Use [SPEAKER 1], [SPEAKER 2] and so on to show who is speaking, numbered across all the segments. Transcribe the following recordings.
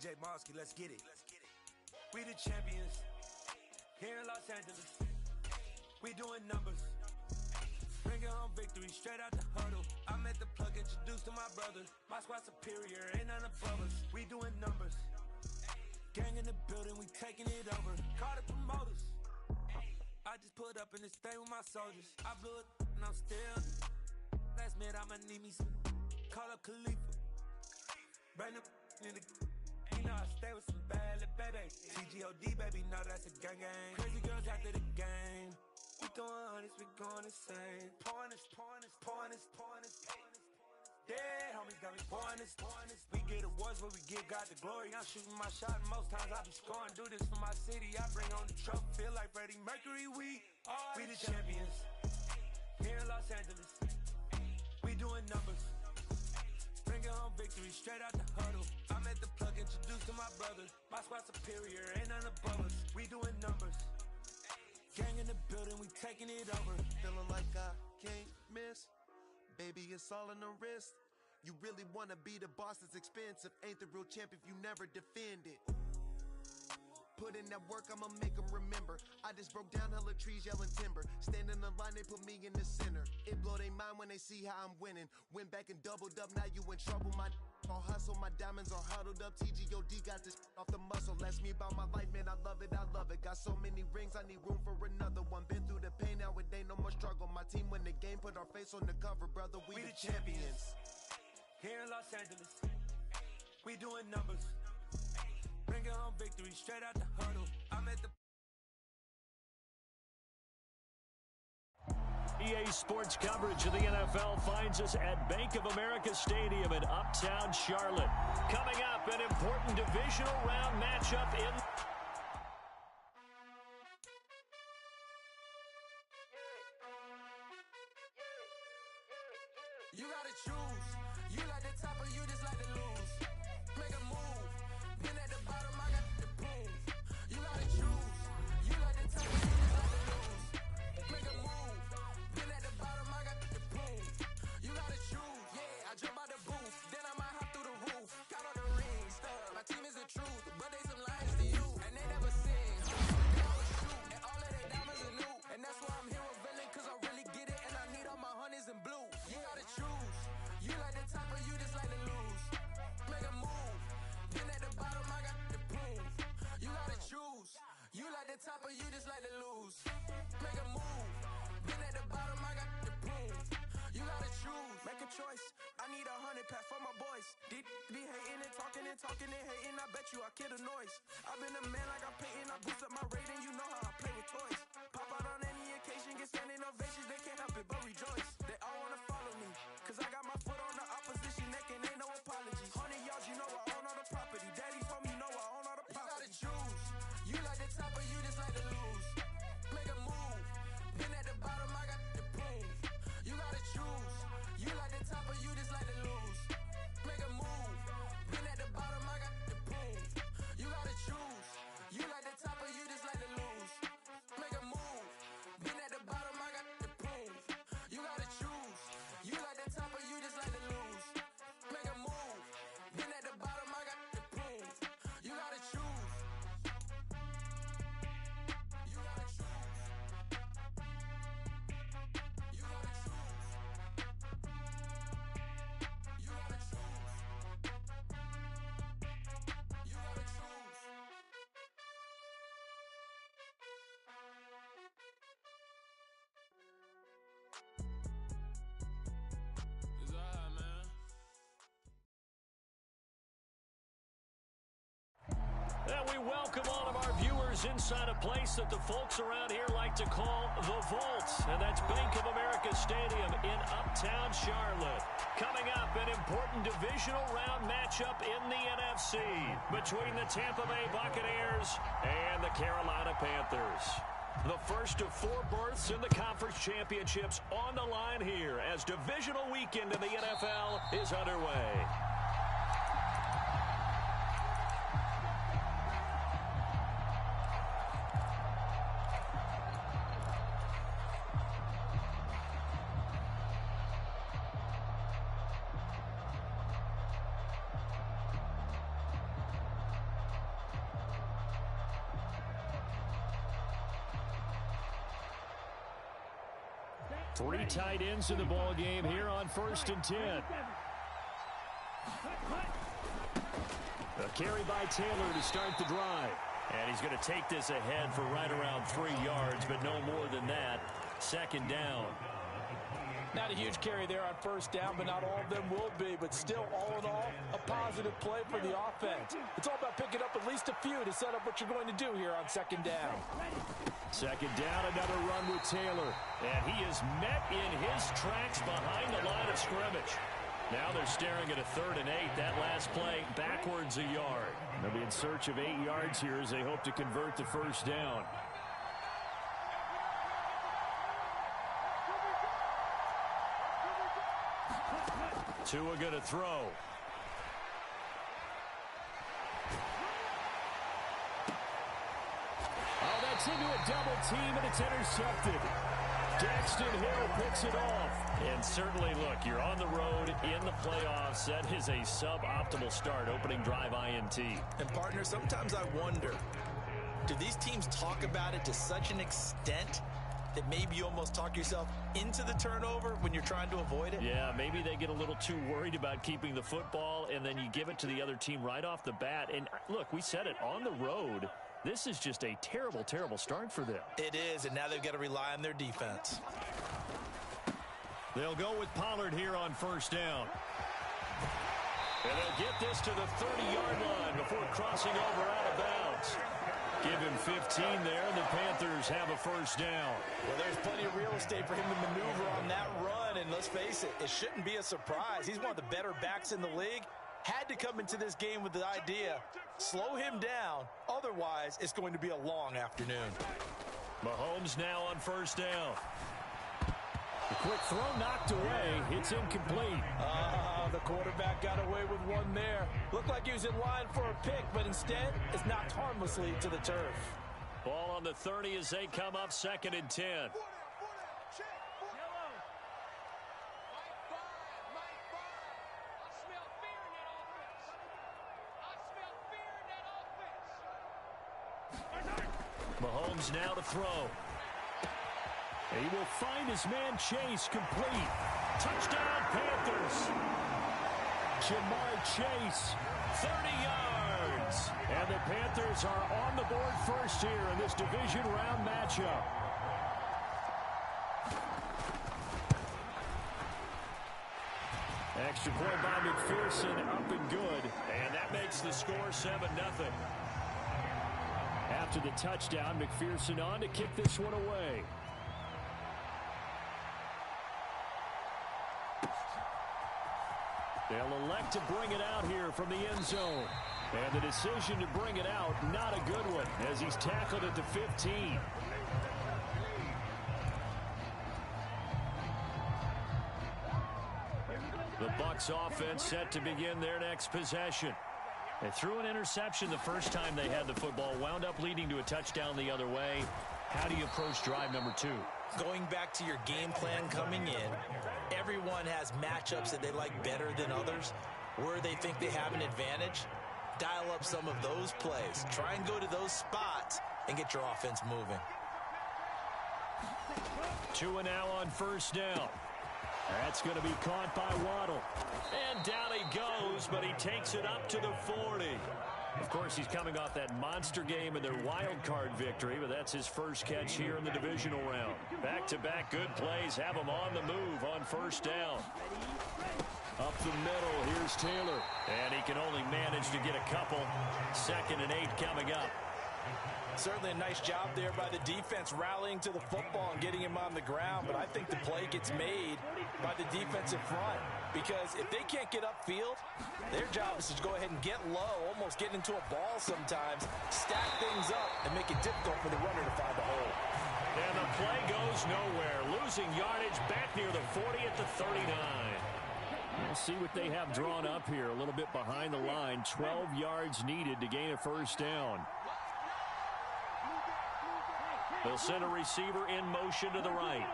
[SPEAKER 1] DJ Mosky, let's get it. We the champions here in Los Angeles. We doing numbers. Bringing home victory straight out the huddle. I met the plug, introduced to my brother. My squad superior, ain't none above us. We doing numbers. Gang in the building, we taking it over. Call the promoters. I just put up in this thing with my soldiers. I blew it and I'm still. Last minute I'ma need me some. Call up Khalifa. Brand new in the. You know I stay with some bad little baby. TGOD baby, know that's a gang gang. Crazy girls after the game. We throwing hundreds, we going insane. Pouring this. Yeah, homies got me pouring this. We get awards where we give God the glory. I'm shooting my shot and most times I be scoring. Do this for my city, I bring on the trophy. Feel like Freddie Mercury, we the champions here in Los Angeles. We doing numbers. Bringing home victory straight out the huddle. I met the plug, introduced to my brother. My squad superior, ain't none above us. We doing numbers. Gang in the building, we taking it over.
[SPEAKER 2] Feeling like I can't miss. Baby, it's all in the wrist. You really wanna be the boss, it's expensive. Ain't the real champ if you never defend it. Put in that work, I'ma make them remember. I just broke down hella trees, yelling timber. Stand in the line, they put me in the center. It blow their mind when they see how I'm winning. Went back and doubled up, now you in trouble. My all hustle, my diamonds are huddled up. TGOD got this off the muscle. Ask me about my life, man, I love it. Got so many rings, I need room for another one. Been through the pain, now it ain't no more struggle. My team win the game, put our face on the cover, brother. We the champions.
[SPEAKER 1] Here in Los Angeles, we doing numbers. Bringing home victory straight out the huddle. I'm at the
[SPEAKER 3] EA Sports coverage of the NFL finds us at Bank of America Stadium in Uptown Charlotte. Coming up, an important divisional round matchup in...
[SPEAKER 4] You gotta choose. You like the top or you just like to lose. Make a move. Been at the bottom, I got the boom. You gotta choose. You like the top or you just like to lose. Make a move. Been at the bottom, I got the boom. You gotta choose. Yeah, I jump out the booth. Then I might hop through the roof. Count on the rings. My team is the truth, but they some lions to you. And they never sing. They always shoot. And all of their diamonds are new. And that's why I'm here with villain, cause I really get it. And I need all my honeys in blue. You gotta choose. You like the top or you just like to lose. Make a move. Been at the bottom, I got the boom. You gotta choose. You like the top or you just like to lose. Make a move. Been at the bottom, I got the boom. You gotta choose. Make a choice. I need 100 pack for my boys. Be hating and talking and hating. I bet you I kill the noise. I've been a man like I'm Peyton. I boost up my rating. You know how I play with toys. Pop out on any occasion, get standing ovations. They can't help it but rejoice. They all wanna follow me, cause I got my foot on the opposition neck and ain't no apologies. 100 yards, you know I own all the property. Daddy's home, you know I own all the property. You gotta choose. You like the top or you just like to lose. Make a move. Been at the bottom, I got the boom. You gotta choose. You like the top or you just like to lose. Make a move. Been at the bottom, I got the boom. You gotta choose. You like the top or you just like to lose. Make a move. Been at the bottom, I got the boom. You gotta choose. You like the top or you just like to lose. Make a move. Been at the bottom, I got the boom. You gotta choose. You gotta choose. You gotta choose. You gotta choose. You gotta choose. It's alright, man.
[SPEAKER 3] And we welcome all of our viewers inside a place that the folks around here like to call the Vault. And that's Bank of America Stadium in Uptown Charlotte. Coming up, an important divisional round matchup in the NFC between the Tampa Bay Buccaneers and the Carolina Panthers. The first of 4 berths in the conference championships on the line here as divisional weekend in the NFL is underway. Three tight ends in the ball game here on 1st and 10. A carry by Taylor to start the drive. And he's going to take this ahead for right around 3 yards, but no more than that. 2nd down.
[SPEAKER 5] Not a huge carry there on 1st down, but not all of them will be. But still, all in all, a positive play for the offense. It's all about picking up at least a few to set up what you're going to do here on 2nd down.
[SPEAKER 3] 2nd down, another run with Taylor. And he is met in his tracks behind the line of scrimmage. Now they're staring at a 3rd and 8. That last play backwards a yard. They'll be in search of 8 yards here as they hope to convert the 1st down. Tua going to throw. Oh, that's into a double team, and it's intercepted. Daxton Hill picks it off. And certainly, look, you're on the road in the playoffs. That is a suboptimal start, opening drive INT.
[SPEAKER 5] And, partner, sometimes I wonder, do these teams talk about it to such an extent that maybe you almost talk yourself into the turnover when you're trying to avoid it?
[SPEAKER 3] Yeah, maybe they get a little too worried about keeping the football, and then you give it to the other team right off the bat. And, look, we said it, on the road, this is just a terrible, terrible start for them.
[SPEAKER 5] It is, and now they've got to rely on their defense.
[SPEAKER 3] They'll go with Pollard here on 1st down. And they'll get this to the 30-yard line before crossing over out of bounds. Give him 15 there, and the Panthers have a 1st down.
[SPEAKER 5] Well, there's plenty of real estate for him to maneuver on that run, and let's face it, it shouldn't be a surprise. He's one of the better backs in the league. Had to come into this game with the idea, slow him down, otherwise it's going to be a long afternoon.
[SPEAKER 3] Mahomes now on 1st down. The quick throw knocked away. It's incomplete.
[SPEAKER 5] The quarterback got away with one there. Looked like he was in line for a pick, but instead it's knocked harmlessly to the turf.
[SPEAKER 3] Ball on the 30 as they come up 2nd and 10. Mahomes now to throw. He will find his man Chase complete. Touchdown Panthers. Jamar Chase, 30 yards. And the Panthers are on the board first here in this division round matchup. Extra point by McPherson, up and good. And that makes the score 7-0. After the touchdown, McPherson on to kick this one away. They'll elect to bring it out here from the end zone. And the decision to bring it out, not a good one, as he's tackled at the 15. The Bucs offense set to begin their next possession. They threw an interception the first time they had the football, wound up leading to a touchdown the other way. How do you approach drive number 2?
[SPEAKER 5] Going back to your game plan coming in, everyone has matchups that they like better than others. Where they think they have an advantage, dial up some of those plays. Try and go to those spots and get your offense moving.
[SPEAKER 3] Tua now on 1st down. That's going to be caught by Waddle. And down he goes, but he takes it up to the 40. Of course, he's coming off that monster game in their wild card victory, but that's his first catch here in the divisional round. Back-to-back good plays have him on the move on 1st down. Up the middle, here's Taylor. And he can only manage to get a couple. 2nd and 8 coming up.
[SPEAKER 5] Certainly a nice job there by the defense rallying to the football and getting him on the ground, but I think the play gets made by the defensive front because if they can't get upfield, their job is to go ahead and get low, almost get into a ball sometimes, stack things up, and make it difficult for the runner to find a hole.
[SPEAKER 3] And the play goes nowhere, losing yardage back near the 40 at the 39. We'll see what they have drawn up here, a little bit behind the line. 12 yards needed to gain a 1st down. They'll send a receiver in motion to the right.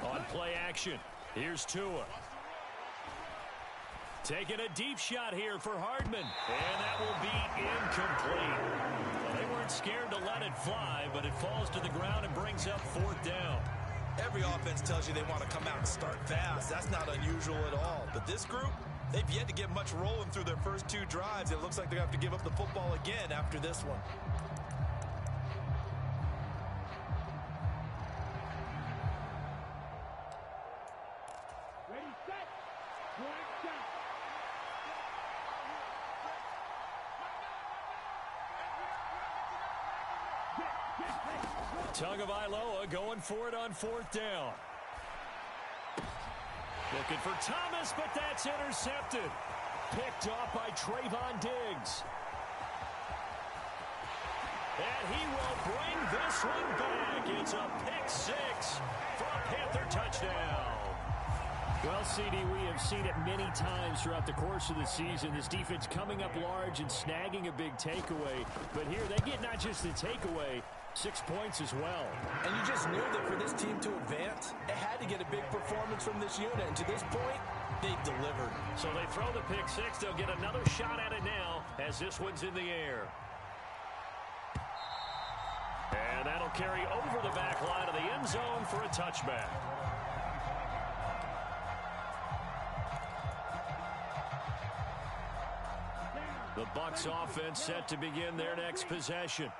[SPEAKER 3] On play action, here's Tua. Taking a deep shot here for Hardman. And that will be incomplete. Well, they weren't scared to let it fly, but it falls to the ground and brings up 4th down.
[SPEAKER 5] Every offense tells you they want to come out and start fast. That's not unusual at all. But this group, they've yet to get much rolling through their first 2 drives. It looks like they're going to have to give up the football again after this one.
[SPEAKER 6] Ready, set, black shot.
[SPEAKER 3] Tagovailoa going for it on 4th down. Looking for Thomas, but that's intercepted. Picked off by Trayvon Diggs. And he will bring this one back. It's a pick 6 for a Panther touchdown. Well, CD, we have seen it many times throughout the course of the season. This defense coming up large and snagging a big takeaway. But here they get not just the takeaway, 6 points as well.
[SPEAKER 5] And you just knew that for this team to advance, it had to get a big performance from this unit. And to this point, they've delivered.
[SPEAKER 3] So they throw the pick 6. They'll get another shot at it now as this one's in the air. And that'll carry over the back line of the end zone for a touchback. The Bucs offense set to begin their next possession.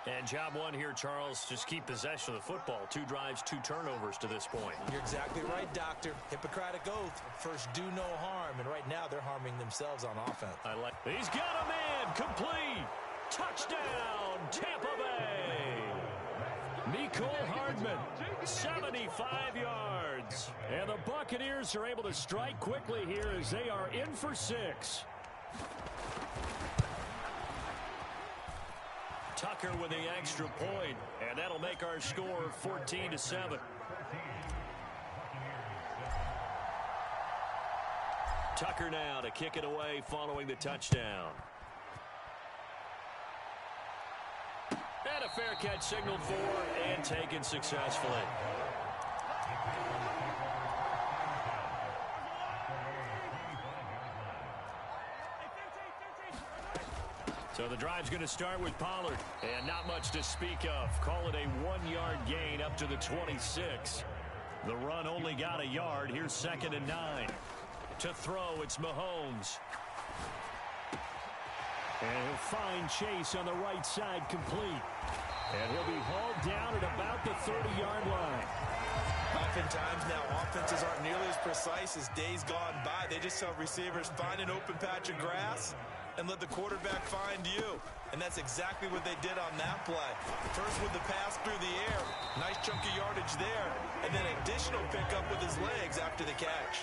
[SPEAKER 3] And job one here, Charles, just keep possession of the football. 2 drives, 2 turnovers to this point.
[SPEAKER 5] You're exactly right, Doctor. Hippocratic oath. First, do no harm. And right now, they're harming themselves on offense.
[SPEAKER 3] He's got a man. Complete. Touchdown, Tampa Bay. Mecole Hardman, 75 yards. And the Buccaneers are able to strike quickly here as they are in for 6. Tucker with the extra point, and that'll make our score 14-7. Tucker now to kick it away following the touchdown. And a fair catch signaled for and taken successfully. So the drive's going to start with Pollard. And not much to speak of. Call it a 1-yard gain up to the 26. The run only got a yard. Here's 2nd and 9. To throw, it's Mahomes. And he'll find Chase on the right side complete. And he'll be hauled down at about the 30-yard line.
[SPEAKER 5] Oftentimes now, offenses aren't nearly as precise as days gone by. They just tell receivers, find an open patch of grass and let the quarterback find you. And that's exactly what they did on that play. First with the pass through the air. Nice chunk of yardage there. And then additional pickup with his legs after the catch.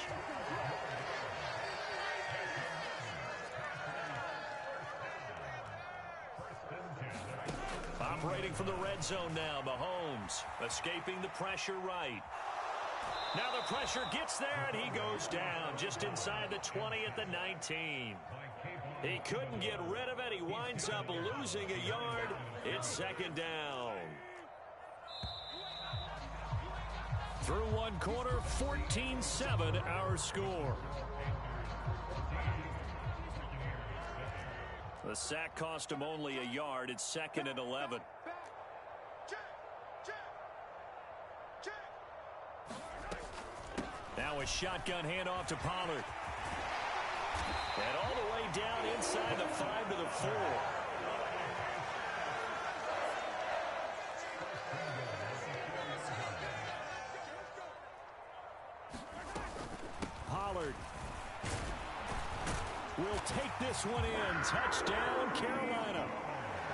[SPEAKER 3] Operating from the red zone now, Mahomes escaping the pressure right. Now the pressure gets there, and he goes down just inside the 20 at the 19. He couldn't get rid of it. He winds up losing a yard. It's 2nd down. Through one quarter, 14-7 our score. The sack cost him only a yard. It's 2nd and 11. Now a shotgun handoff to Pollard. And all the way down inside the 5 to the 4. Pollard will take this one in. Touchdown, Carolina.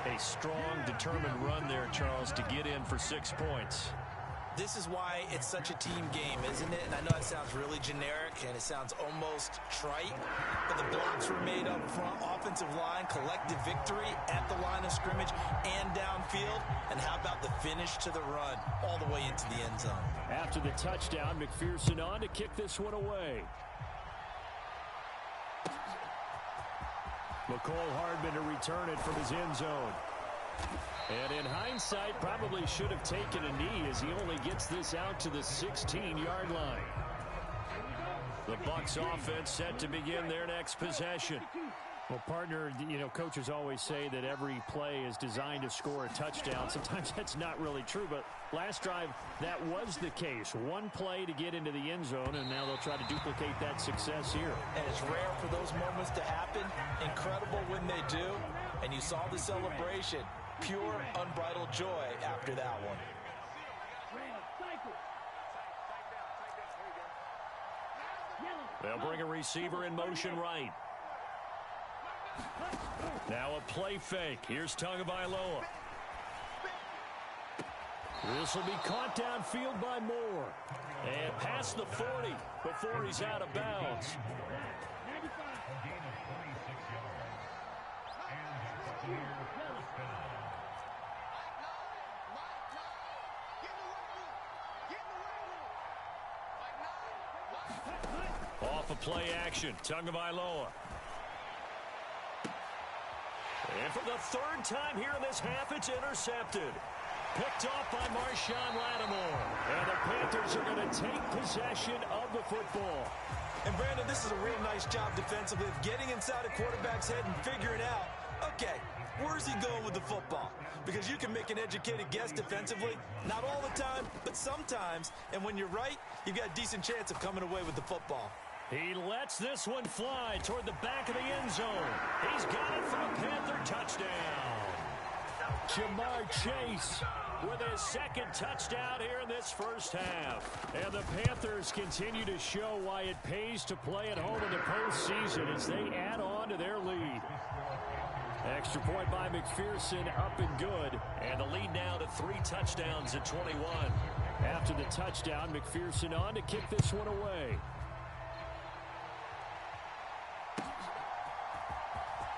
[SPEAKER 3] A strong, determined run there, Charles, to get in for 6 points.
[SPEAKER 5] This is why it's such a team game, isn't it? And I know it sounds really generic and it sounds almost trite, but the blocks were made up front, offensive line, collective victory at the line of scrimmage and downfield. And how about the finish to the run all the way into the end zone?
[SPEAKER 3] After the touchdown, McPherson on to kick this one away. Mecole Hardman to return it from his end zone. And in hindsight, probably should have taken a knee as he only gets this out to the 16-yard line. The Bucs offense set to begin their next possession. Well, partner, coaches always say that every play is designed to score a touchdown. Sometimes that's not really true, but last drive, that was the case. One play to get into the end zone, and now they'll try to duplicate that success here.
[SPEAKER 5] And it's rare for those moments to happen. Incredible when they do. And you saw the celebration. Pure, unbridled joy after that one.
[SPEAKER 3] They'll bring a receiver in motion right. Now a play fake. Here's Tagovailoa. This will be caught downfield by Moore. And past the 40 before he's out of bounds. Off a play action. Tagovailoa. And for the third time here in this half, it's intercepted. Picked off by Marshawn Lattimore. And the Panthers are going to take possession of the football.
[SPEAKER 5] And Brandon, this is a real nice job defensively of getting inside a quarterback's head and figuring out, okay, where's he going with the football? Because you can make an educated guess defensively, not all the time, but sometimes. And when you're right, you've got a decent chance of coming away with the football.
[SPEAKER 3] He lets this one fly toward the back of the end zone. He's got it for a Panther touchdown. Jamar Chase with his second touchdown here in this first half. And the Panthers continue to show why it pays to play at home in the postseason as they add on to their lead. Extra point by McPherson, up and good. And the lead now to 3 touchdowns at 21. After the touchdown, McPherson on to kick this one away.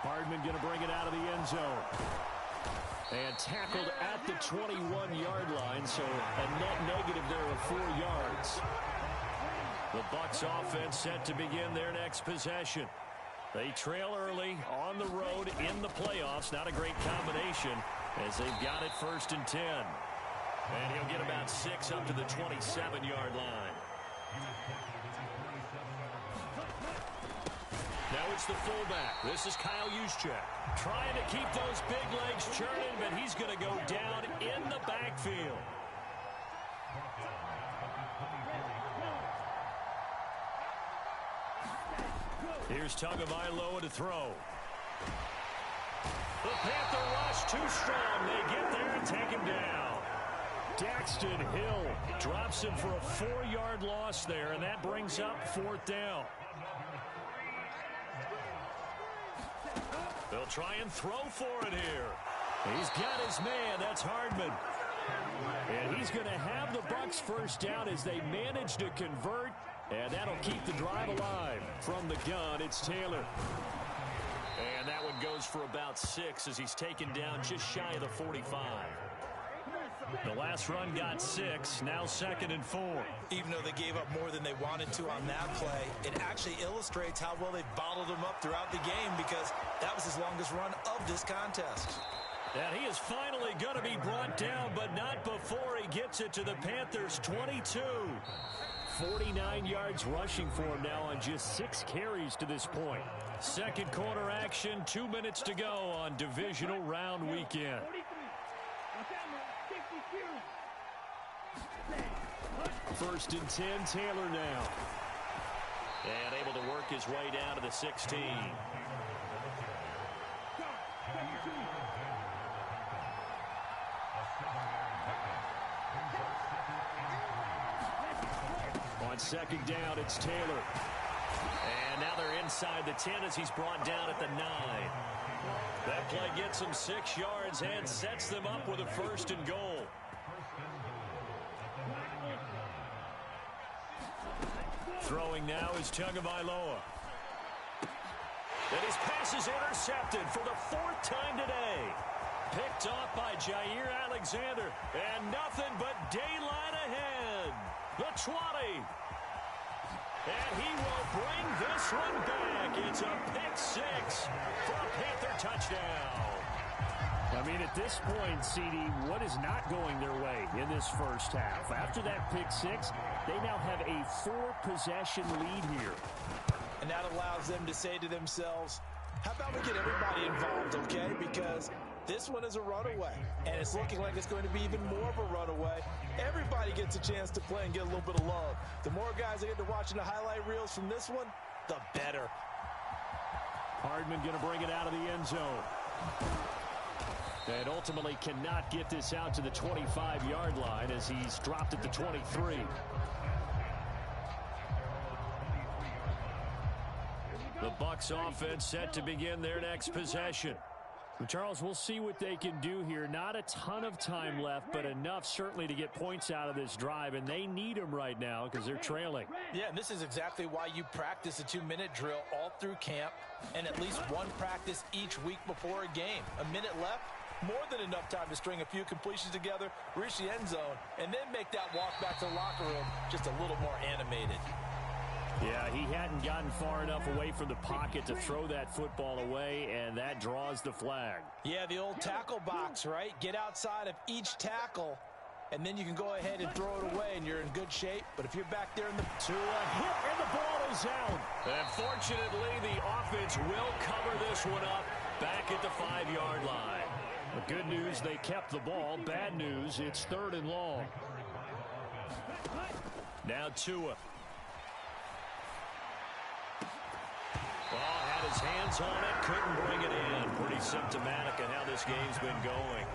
[SPEAKER 3] Hardman going to bring it out of the end zone. And tackled at the 21-yard line, so a net negative there of 4 yards. The Bucs offense set to begin their next possession. They trail early on the road in the playoffs. Not a great combination as they've got it 1st and 10. And he'll get about 6 up to the 27-yard line. Now it's the fullback. This is Kyle Juszczyk. Trying to keep those big legs churning, but he's going to go down in the backfield. Here's Tagovailoa to throw. The Panther rush too strong. They get there and take him down. Daxton Hill drops him for a 4-yard loss there, and that brings up 4th down. They'll try and throw for it here. He's got his man. That's Hardman. And he's going to have the Bucs first down as they manage to convert. And that'll keep the drive alive. From the gun, it's Taylor. And that one goes for about 6 as he's taken down just shy of the 45. The last run got 6, now 2nd and 4.
[SPEAKER 5] Even though they gave up more than they wanted to on that play, it actually illustrates how well they've bottled them up throughout the game because that was his longest run of this contest.
[SPEAKER 3] And he is finally going to be brought down, but not before he gets it to the Panthers' 22. 49 yards rushing for him now on just 6 carries to this point. Second quarter action, 2 minutes to go on divisional round weekend. 1st and 10, Taylor now. And able to work his way down to the 16. On 2nd down, it's Taylor. And now they're inside the 10 as he's brought down at the 9. That play gets him 6 yards and sets them up with a 1st and goal. Throwing now is Tagovailoa. And his pass is intercepted for the 4th time today. Picked off by Jair Alexander. And nothing but daylight ahead. The 20. And he will bring this one back. It's a pick 6 for a Panther touchdown. I mean, at this point, CD, what is not going their way in this first half? After that pick 6, they now have a 4-possession lead here.
[SPEAKER 5] And that allows them to say to themselves, How about we get everybody involved, okay? Because this one is a runaway, and it's looking like it's going to be even more of a runaway. Everybody gets a chance to play and get a little bit of love. The more guys that get to watching the highlight reels from this one, the better.
[SPEAKER 3] Hardman going to bring it out of the end zone. And ultimately cannot get this out to the 25-yard line as he's dropped at the 23. The Bucs offense set to begin their next possession. Well, Charles, we'll see what they can do here. Not a ton of time left, but enough certainly to get points out of this drive, and they need them right now because they're trailing.
[SPEAKER 5] Yeah, and this is exactly why you practice a 2-minute drill all through camp and at least one practice each week before a game. A minute left, more than enough time to string a few completions together, reach the end zone, and then make that walk back to the locker room just a little more animated.
[SPEAKER 3] Yeah, he hadn't gotten far enough away from the pocket to throw that football away, and that draws the flag.
[SPEAKER 5] Yeah, the old tackle box, right? Get outside of each tackle, and then you can go ahead and throw it away, and you're in good shape. But if you're back there in the...
[SPEAKER 3] To a hit, and the ball is out. And fortunately, the offense will cover this one up back at the 5-yard line. The good news, they kept the ball. Bad news, it's 3rd and long. Now Tua. Ball had his hands on it, couldn't bring it in. Pretty symptomatic of how this game's been going.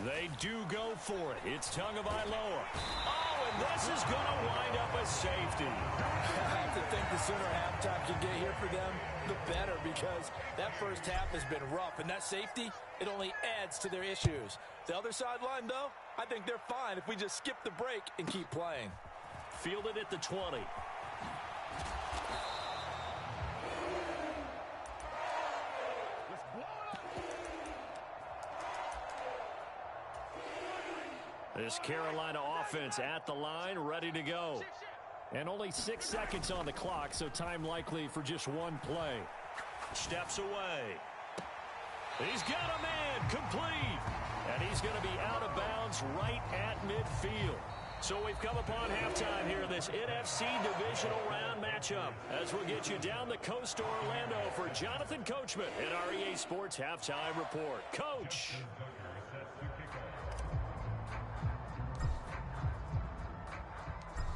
[SPEAKER 3] They do go for it. It's Tagovailoa. Oh, and this is going to wind up a safety.
[SPEAKER 5] I have to think the sooner halftime can get here for them, the better, because that first half has been rough. And that safety, it only adds to their issues. The other sideline, though, I think they're fine if we just skip the break and keep playing.
[SPEAKER 3] Fielded at the 20. This Carolina offense at the line, ready to go. And only 6 seconds on the clock, so time likely for just one play. Steps away. He's got a man, complete. And he's going to be out of bounds right at midfield. So we've come upon halftime here in this NFC Divisional Round matchup as we'll get you down the coast to Orlando for Jonathan Coachman in our EA Sports Halftime Report. Coach.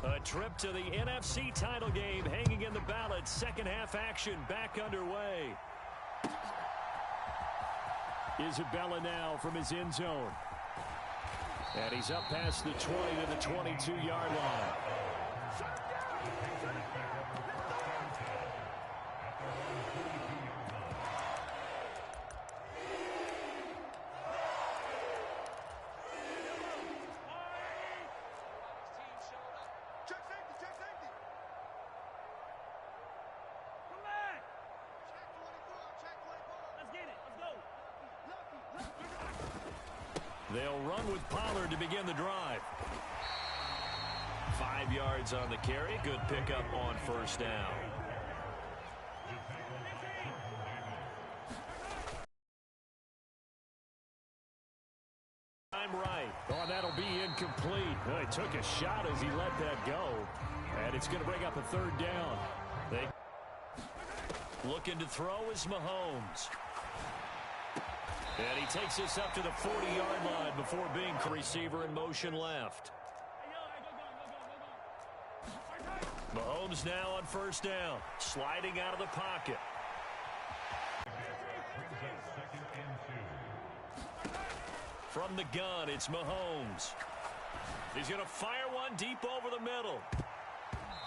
[SPEAKER 3] A trip to the NFC title game hanging in the balance. Second half action back underway. Isabella now from his end zone. And he's up past the 20 to the 22-yard line. They'll run with Pollard to begin the drive. 5 yards on the carry. Good pickup on first down. I'm right. Oh, that'll be incomplete. Well, he took a shot as he let that go. And it's going to bring up a 3rd down. They looking to throw is Mahomes. And he takes this up to the 40-yard line before being receiver in motion left. Mahomes now on first down, sliding out of the pocket. From the gun, it's Mahomes. He's going to fire one deep over the middle.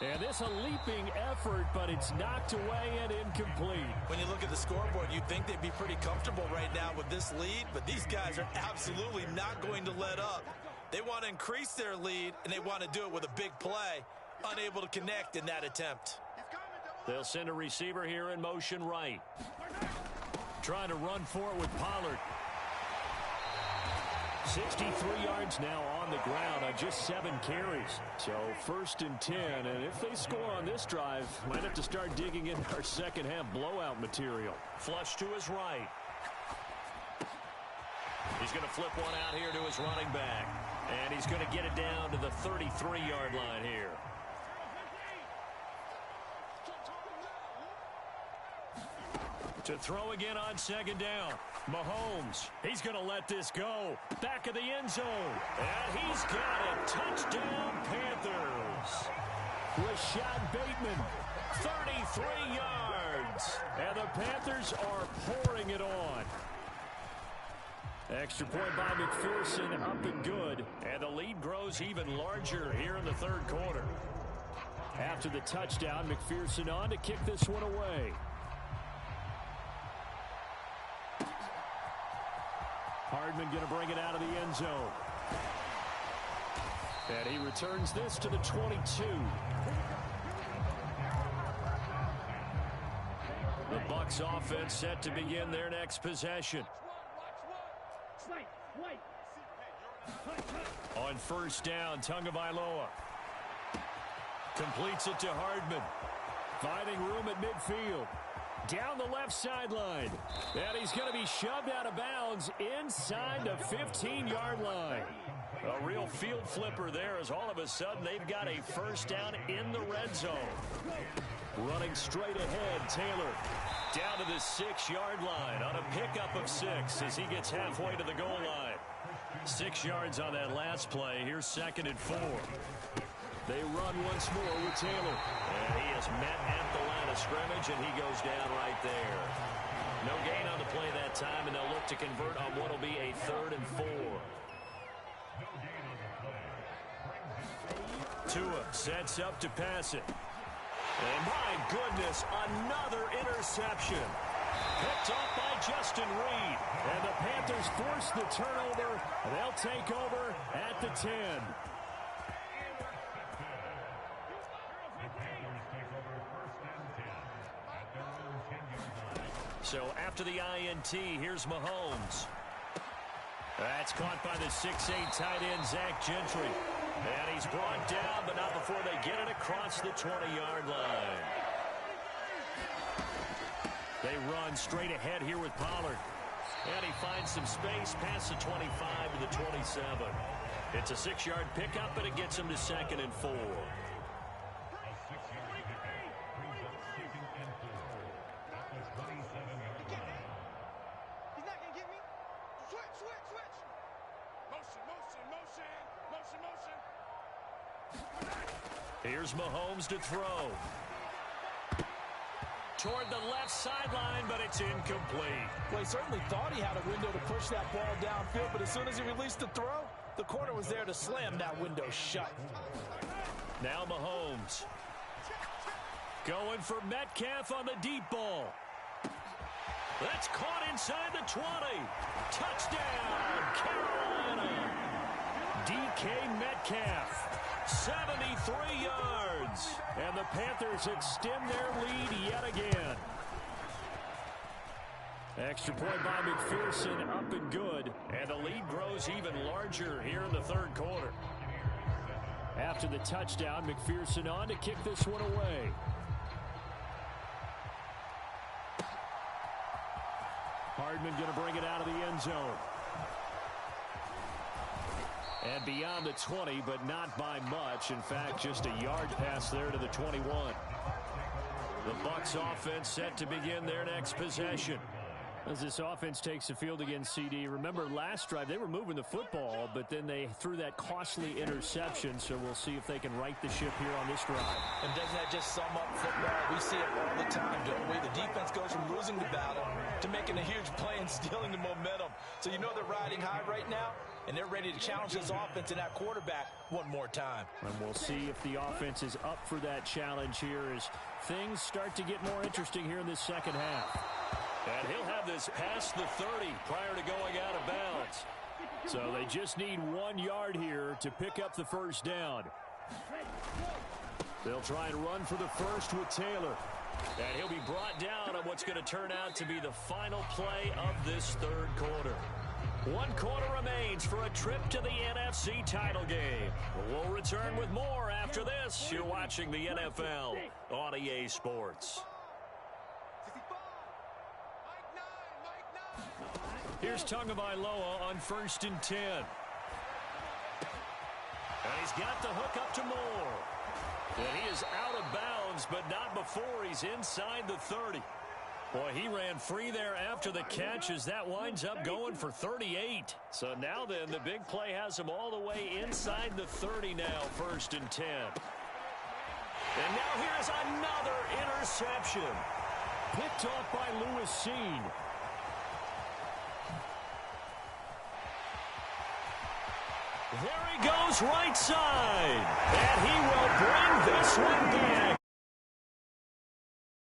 [SPEAKER 3] And this a leaping effort, but it's knocked away and incomplete.
[SPEAKER 5] When you look at the scoreboard, you'd think they'd be pretty comfortable right now with this lead, but these guys are absolutely not going to let up. They want to increase their lead, and they want to do it with a big play. Unable to connect in that attempt.
[SPEAKER 3] They'll send a receiver here in motion right. Trying to run for it with Pollard. 63 yards now on the ground on just 7 carries. So 1st and 10, and if they score on this drive, might have to start digging in our second half blowout material. Flush to his right. He's going to flip one out here to his running back. And he's going to get it down to the 33-yard line here. To throw again on second down. Mahomes, he's going to let this go. Back of the end zone. And he's got it. Touchdown, Panthers. Rashad Bateman, 33 yards. And the Panthers are pouring it on. Extra point by McPherson, up and good. And the lead grows even larger here in the third quarter. After the touchdown, McPherson on to kick this one away. Hardman going to bring it out of the end zone. And he returns this to the 22. The Bucs offense set to begin their next possession. On first down, Tagovailoa completes it to Hardman. Finding room at midfield. Down the left sideline. And he's going to be shoved out of bounds inside the 15-yard line. A real field flipper there as all of a sudden they've got a first down in the red zone. Running straight ahead, Taylor. Down to the 6-yard line on a pickup of 6 as he gets halfway to the goal line. 6 yards on that last play. Here's 2nd and 4. They run once more with Taylor. And he is met at the line of scrimmage, and he goes down right there. No gain on the play that time, and they'll look to convert on what will be a 3rd and 4. Tua sets up to pass it. And my goodness, another interception. Picked off by Justin Reed. And the Panthers force the turnover. They'll take over at the 10. So after the INT, here's Mahomes. That's caught by the 6'8 tight end, Zach Gentry. And he's brought down, but not before they get it across the 20-yard line. They run straight ahead here with Pollard. And he finds some space past the 25 to the 27. It's a 6-yard pickup, and it gets him to 2nd and 4. Here's Mahomes to throw. Toward the left sideline, but it's incomplete.
[SPEAKER 5] Well, he certainly thought he had a window to push that ball downfield, but as soon as he released the throw, the corner was there to slam that window shut.
[SPEAKER 3] Now Mahomes. Going for Metcalf on the deep ball. That's caught inside the 20. Touchdown, Carolina. DK Metcalf. 73 yards. And the Panthers extend their lead yet again. Extra point by McPherson, up and good. And the lead grows even larger here in the third quarter. After the touchdown, McPherson on to kick this one away. Hardman going to bring it out of the end zone. And beyond the 20, but not by much. In fact, just a yard pass there to the 21. The Bucs offense set to begin their next possession. As this offense takes the field against CD, remember last drive they were moving the football, but then they threw that costly interception, so we'll see if they can right the ship here on this drive.
[SPEAKER 5] And doesn't that just sum up football? We see it all the time, don't we? The defense goes from losing the battle to making a huge play and stealing the momentum. So you know they're riding high right now, and they're ready to challenge this offense and that quarterback one more time.
[SPEAKER 3] And we'll see if the offense is up for that challenge here as things start to get more interesting here in this second half. And he'll have this past the 30 prior to going out of bounds. So they just need 1 yard here to pick up the first down. They'll try and run for the first with Taylor. And he'll be brought down on what's going to turn out to be the final play of this third quarter. 1 quarter remains for a trip to the NFC title game. We'll return with more after this. You're watching the NFL on EA Sports. Here's Tagovailoa on 1st and 10. And he's got the hook up to Moore. And he is out of bounds, but not before he's inside the 30. Boy, he ran free there after the catch as that winds up going for 38. So now then, the big play has him all the way inside the 30 now, 1st and 10. And now here's another interception. Picked off by Lewis Seen. There he goes right side. And he will bring this one back.